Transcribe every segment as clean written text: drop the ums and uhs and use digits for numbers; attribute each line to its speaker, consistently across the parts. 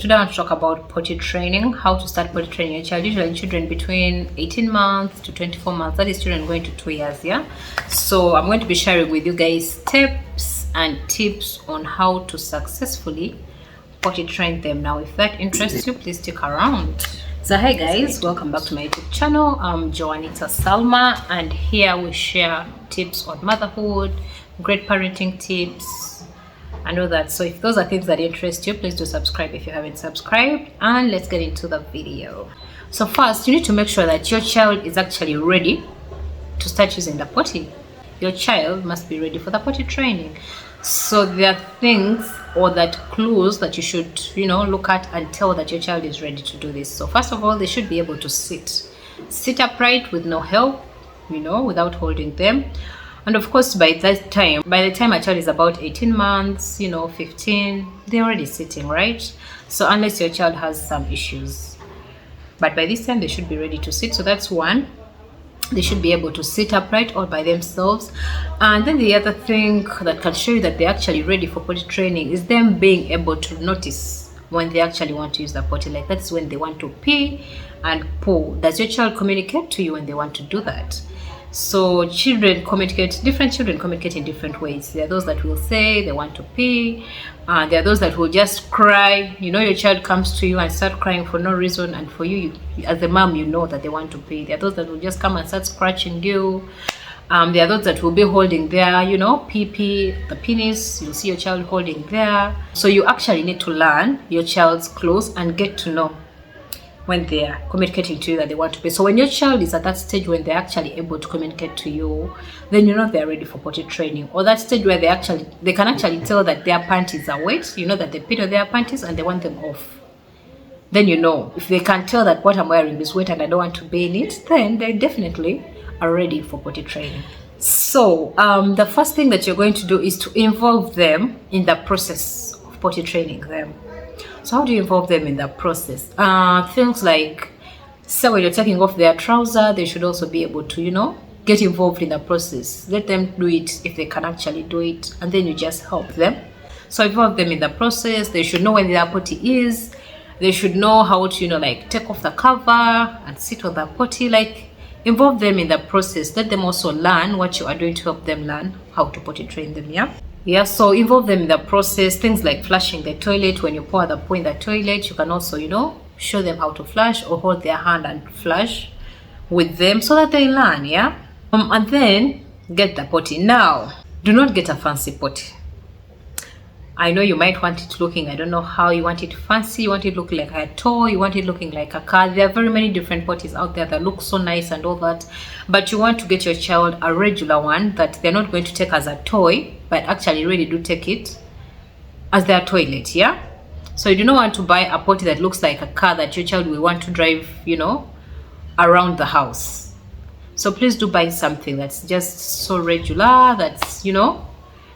Speaker 1: Today I want to talk about potty training, how to start potty training your child, usually in children between 18 months to 24 months, that is children going to 2 years, yeah? So I'm going to be sharing with you guys tips and tips on how to successfully potty train them. Now, if that interests you, please stick around. So hey guys, welcome back to my YouTube channel. I'm Joanita Salma, and here we share tips on motherhood, great parenting tips, and all that. So if those are things that interest you, please do subscribe if you haven't subscribed, and let's get into the video. So first, you need to make sure that your child is actually ready to start using the potty. Your child must be ready for the potty training. So there are things or that clues that you should look at and tell that your child is ready to do this. So first of all, they should be able to sit upright with no help, without holding them. And of course, by the time a child is about 18 months, 15, they're already sitting, right? So unless your child has some issues, but by this time they should be ready to sit. So that's one. They should be able to sit upright all by themselves. And then the other thing that can show you that they're actually ready for potty training is them being able to notice when they actually want to use the potty. Like that's when they want to pee and poo. Does your child communicate to you when they want to do that? So different children communicate in different ways. There are those that will say they want to pee, and there are those that will just cry. Your child comes to you and start crying for no reason, and for you as the mom, you know that they want to pee. There are those that will just come and start scratching you. There are those that will be holding their, pee, the penis. You'll see your child holding there. So you actually need to learn your child's clues and get to know when they are communicating to you that they want to pee. So when your child is at that stage when they're actually able to communicate to you, then they're ready for potty training. Or that stage where they can actually tell that their panties are wet, that they peed on their panties and they want them off. Then if they can tell that what I'm wearing is wet and I don't want to be in it, then they definitely are ready for potty training. So the first thing that you're going to do is to involve them in the process of potty training them. So how do you involve them in that process? Things like, so when you're taking off their trouser, they should also be able to, get involved in the process. Let them do it if they can actually do it, and then you just help them. So involve them in the process. They should know when their potty is. They should know how to, take off the cover and sit on the potty. Involve them in the process. Let them also learn what you are doing to help them learn how to potty train them, yeah, so involve them in the process. Things like flushing the toilet. When you pour the poo in the toilet, you can also, show them how to flush, or hold their hand and flush with them so that they learn, yeah? And then get the potty. Now, do not get a fancy potty. I know you might want it looking, I don't know how you want it fancy. You want it looking like a toy, you want it looking like a car. There are very many different potties out there that look so nice and all that. But you want to get your child a regular one that they're not going to take as a toy, but actually really do take it as their toilet, yeah? So you do not want to buy a potty that looks like a car that your child will want to drive, around the house. So please do buy something that's just so regular, that's,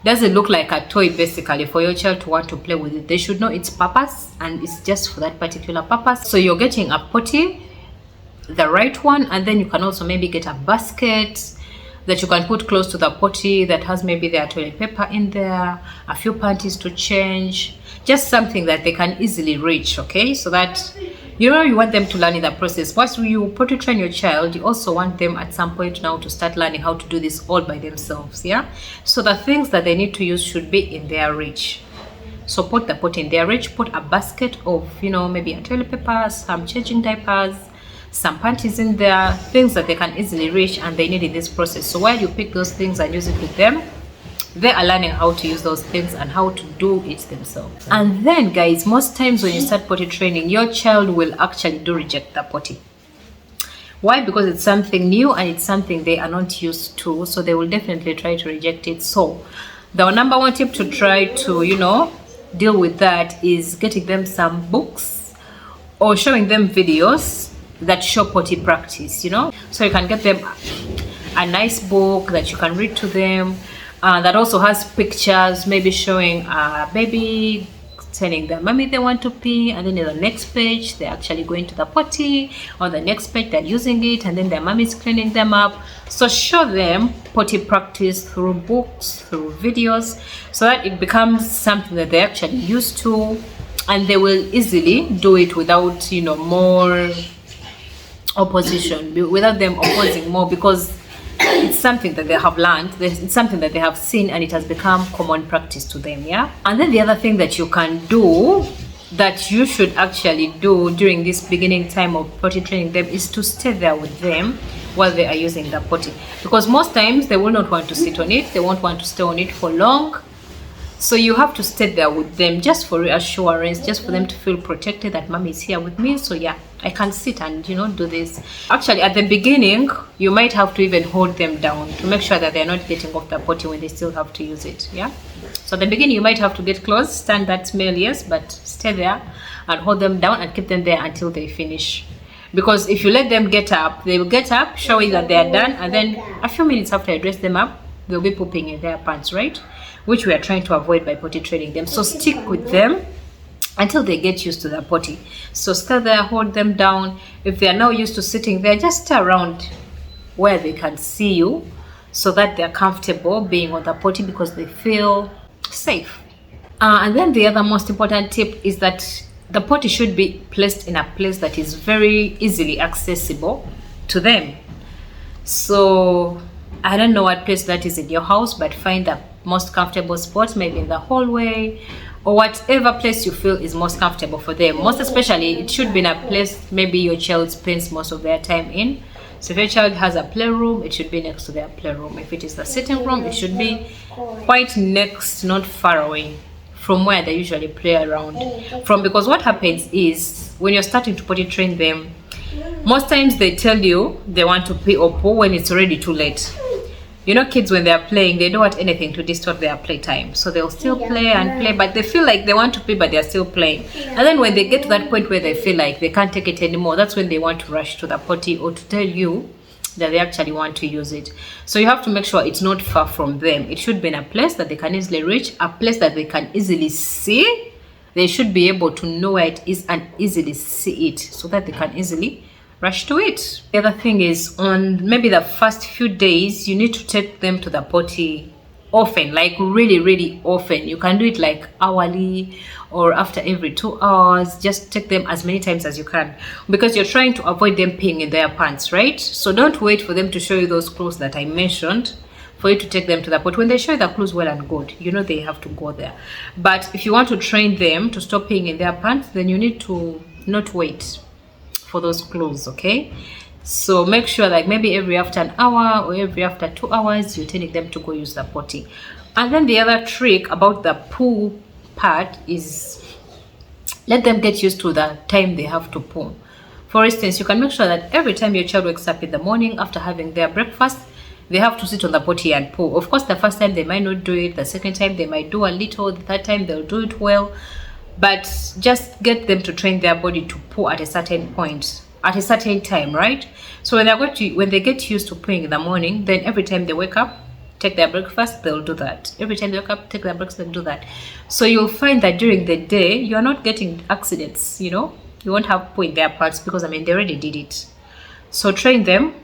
Speaker 1: doesn't look like a toy, basically, for your child to want to play with it. They should know its purpose, and it's just for that particular purpose. So you're getting a potty, the right one, and then you can also maybe get a basket that you can put close to the potty that has maybe their toilet paper in there, a few panties to change, just something that they can easily reach, okay? So that you want them to learn in the process. Once you potty train your child, you also want them at some point now to start learning how to do this all by themselves, yeah? So the things that they need to use should be in their reach. So put the potty in their reach, put a basket of, maybe a toilet paper, some changing diapers, some panties in there, things that they can easily reach and they need in this process. So while you pick those things and use it with them, they are learning how to use those things and how to do it themselves. And then guys, most times when you start potty training, your child will actually reject the potty. Why? Because it's something new and it's something they are not used to, so they will definitely try to reject it. So the number one tip to try to deal with that is getting them some books or showing them videos that show potty practice, so you can get them a nice book that you can read to them, that also has pictures, maybe showing a baby telling their mommy they want to pee, and then in the next page they're actually going to the potty, on the next page they're using it, and then their mommy is cleaning them up. So show them potty practice through books, through videos, so that it becomes something that they're actually used to. and they will easily do it without, you know, more opposition, without them opposing more, because it's something that they have learned, it's something that they have seen, and it has become common practice to them. Yeah. And then the other thing that you can do, that you should actually do during this beginning time of potty training them, is to stay there with them while they are using the potty, because most times they will not want to sit on it, they won't want to stay on it for long. So you have to stay there with them, just for reassurance, just for them to feel protected, that mommy is here with me, so yeah, I can sit and, you know, do this. Actually, at the beginning, you might have to even hold them down to make sure that they're not getting off the potty when they still have to use it. Yeah. So at the beginning, you might have to get close, stand that smell, yes, but stay there and hold them down and keep them there until they finish. Because if you let them get up, they will get up, showing that they are done, and then a few minutes after I dress them up, they'll be pooping in their pants, right? Which we are trying to avoid by potty training them. So stick with them until they get used to the potty. So stay there, hold them down. If they are now used to sitting there, just stay around where they can see you, so that they're comfortable being on the potty, because they feel safe. And then the other most important tip is that the potty should be placed in a place that is very easily accessible to them. So I don't know what place that is in your house, but find the most comfortable spot, maybe in the hallway or whatever place you feel is most comfortable for them. Most especially, it should be in a place maybe your child spends most of their time in. So if your child has a playroom, it should be next to their playroom. If it is the sitting room, it should be quite next, not far away from where they usually play around from. Because what happens is, when you're starting to potty train them, most times they tell you they want to pee or poo when it's already too late. You know, kids, when they are playing, they don't want anything to disturb their playtime. So they'll still play and play, but they feel like they want to pee, but they're still playing. And then when they get to that point where they feel like they can't take it anymore, that's when they want to rush to the potty or to tell you that they actually want to use it. So you have to make sure it's not far from them. It should be in a place that they can easily reach, a place that they can easily see. They should be able to know where it is and easily see it, so that they can easily rush to it. The other thing is, on maybe the first few days, you need to take them to the potty often, like really often. You can do it like hourly or after every 2 hours. Just take them as many times as you can, because you're trying to avoid them peeing in their pants, right? So don't wait for them to show you those clues that I mentioned for you to take them to the potty. When they show you the clues, well and good, you know they have to go there. But if you want to train them to stop peeing in their pants, then you need to not wait for those clues, okay? So make sure, like, maybe every after an hour or every after 2 hours, you're telling them to go use the potty. And then the other trick about the poo part is, let them get used to the time they have to poo. For instance, you can make sure that every time your child wakes up in the morning after having their breakfast, they have to sit on the potty and poo. Of course, the first time they might not do it, the second time they might do a little, the third time they'll do it well. But just get them to train their body to poo at a certain point, at a certain time, right? So when they get used to pooing in the morning, then every time they wake up, take their breakfast, they'll do that. Every time they wake up, take their breakfast, they'll do that. So you'll find that during the day, you're not getting accidents, you know? You won't have poo in their parts, because, I mean, they already did it. So train them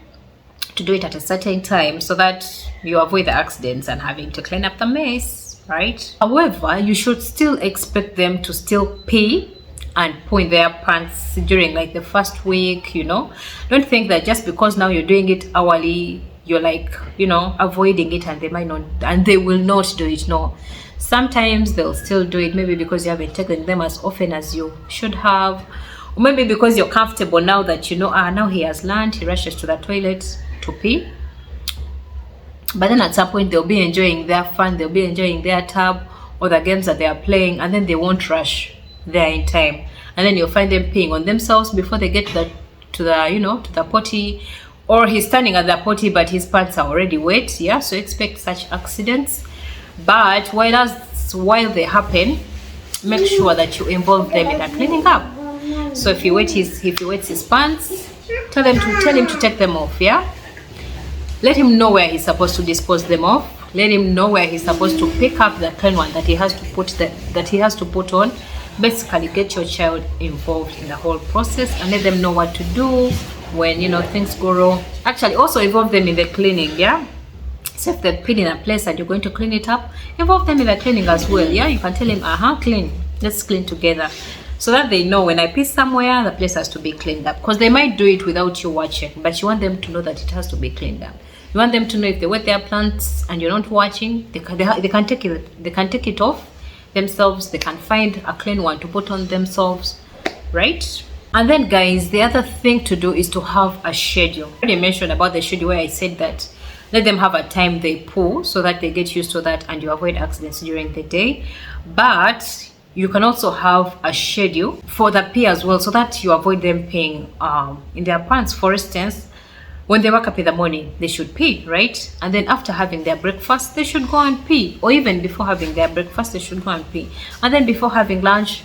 Speaker 1: to do it at a certain time, so that you avoid the accidents and having to clean up the mess, right? However, you should still expect them to still pee and poo in their pants during like the first week, you know? Don't think that just because now you're doing it hourly, you're like, you know, avoiding it and they might not, and they will not do it. No, sometimes they'll still do it, maybe because you haven't taken them as often as you should have, or maybe because you're comfortable now that you know, now he has learned, he rushes to the toilet to pee. But then at some point they'll be enjoying their fun, they'll be enjoying their tub or the games that they are playing, and then they won't rush there in time, and then you'll find them peeing on themselves before they get to the potty, or he's standing at the potty but his pants are already wet. Yeah, so expect such accidents. But while they happen, make sure that you involve them in the cleaning up. So if he wets his pants, tell him to take them off. Yeah, let him know where he's supposed to dispose them off. Let him know where he's supposed to pick up the clean one that he has to put on. Basically, get your child involved in the whole process and let them know what to do when, you know, things go wrong. Actually, also involve them in the cleaning. Yeah, so if they've peed in a place and you're going to clean it up, involve them in the cleaning as well. Yeah, you can tell him, clean, let's clean together. so that they know when I pee somewhere, the place has to be cleaned up. Because they might do it without you watching, but you want them to know that it has to be cleaned up. You want them to know if they wet their plants and you're not watching, they can take it off themselves. They can find a clean one to put on themselves, right? And then guys, the other thing to do is to have a schedule. I already mentioned about the schedule where I said that let them have a time they poo so that they get used to that and you avoid accidents during the day. But you can also have a schedule for the pee as well so that you avoid them peeing in their pants. For instance, when they wake up in the morning, they should pee, right? And then after having their breakfast, they should go and pee. Or even before having their breakfast, they should go and pee. And then before having lunch,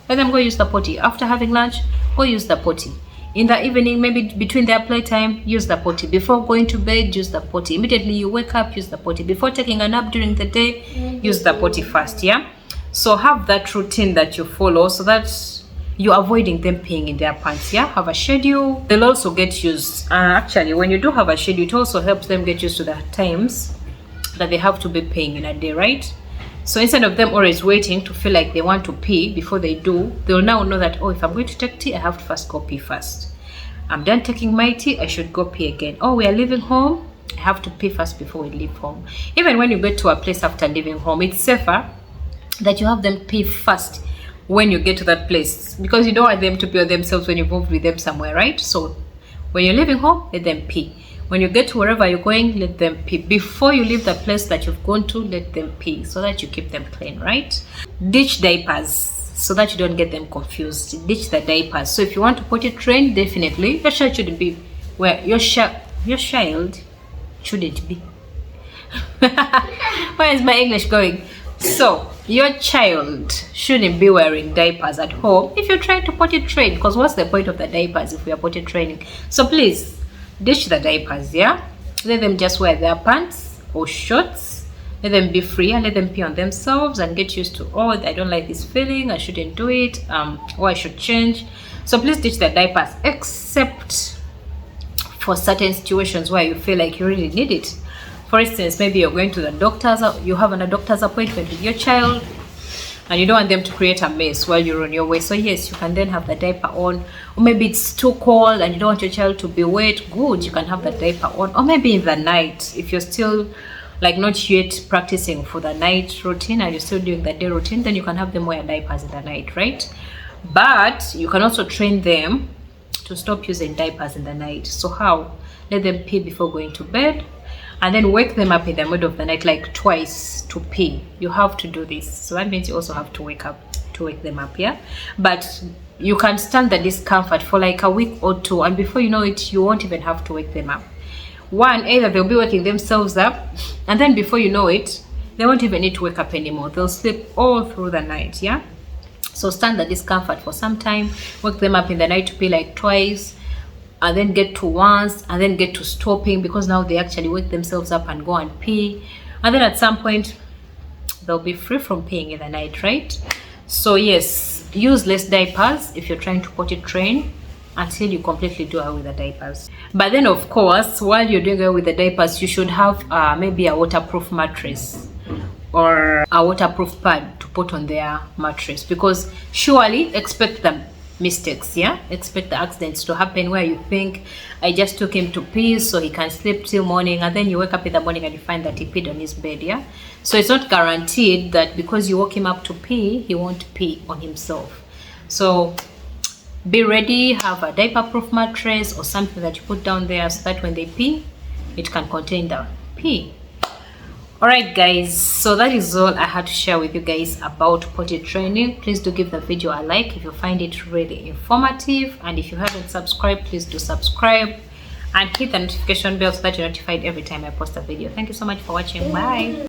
Speaker 1: let them go use the potty. After having lunch, go use the potty. In the evening, maybe between their playtime, use the potty. Before going to bed, use the potty. Immediately you wake up, use the potty. Before taking a nap during the day, use the potty first, yeah? So have that routine that you follow so that you're avoiding them peeing in their pants, yeah? Have a schedule. They'll also get used. Actually, when you do have a schedule, it also helps them get used to the times that they have to be peeing in a day, right? So instead of them always waiting to feel like they want to pee before they do, they'll now know that, oh, if I'm going to take tea, I have to first go pee first. I'm done taking my tea, I should go pee again. Oh, we are leaving home, I have to pee first before we leave home. Even when you get to a place after leaving home, it's safer that you have them pee first when you get to that place, because you don't want them to pee on themselves when you move with them somewhere, right? So when you're leaving home, let them pee. When you get to wherever you're going, let them pee. Before you leave the place that you've gone to, let them pee so that you keep them clean, right? Ditch diapers so that you don't get them confused. Ditch the diapers. So if you want to potty train, definitely your child shouldn't be where your child shouldn't be. Where is my English going? So your child shouldn't be wearing diapers at home if you're trying to potty train, because what's the point of the diapers if we are potty training? So please ditch the diapers, yeah? Let them just wear their pants or shorts. Let them be free and let them pee on themselves and get used to, oh, I don't like this feeling, I shouldn't do it, or I should change. So please ditch the diapers, except for certain situations where you feel like you really need it. For instance, maybe you're going to the doctor's, you have a doctor's appointment with your child and you don't want them to create a mess while you're on your way. So yes, you can then have the diaper on. Or maybe it's too cold and you don't want your child to be wet. Good, you can have the diaper on. Or maybe in the night, if you're still like not yet practicing for the night routine and you're still doing the day routine, then you can have them wear diapers in the night, right? But you can also train them to stop using diapers in the night. So how? Let them pee before going to bed, and then wake them up in the middle of the night like twice to pee. You have to do this. So that means you also have to wake them up, yeah? But you can stand the discomfort for like a week or two, and before you know it, you won't even have to wake them up. One, either they'll be waking themselves up, and then before you know it, they won't even need to wake up anymore. They'll sleep all through the night, yeah? So stand the discomfort for some time, wake them up in the night to pee like twice, and then get to once, and then get to stopping, because now they actually wake themselves up and go and pee. And then at some point, they'll be free from peeing in the night, right? So yes, use less diapers if you're trying to potty train until you completely do away with the diapers. But then of course, while you're doing away with the diapers, you should have maybe a waterproof mattress or a waterproof pad to put on their mattress, because surely expect them mistakes, yeah? Expect the accidents to happen where you think, I just took him to pee so he can sleep till morning, and then you wake up in the morning and you find that he peed on his bed, yeah? So it's not guaranteed that because you woke him up to pee, he won't pee on himself. So be ready, have a diaper-proof mattress or something that you put down there so that when they pee, it can contain the pee. Alright guys, so that is all I had to share with you guys about potty training. Please do give the video a like if you find it really informative, and if you haven't subscribed, please do subscribe and hit the notification bell so that you're notified every time I post a video. Thank you so much for watching. Bye.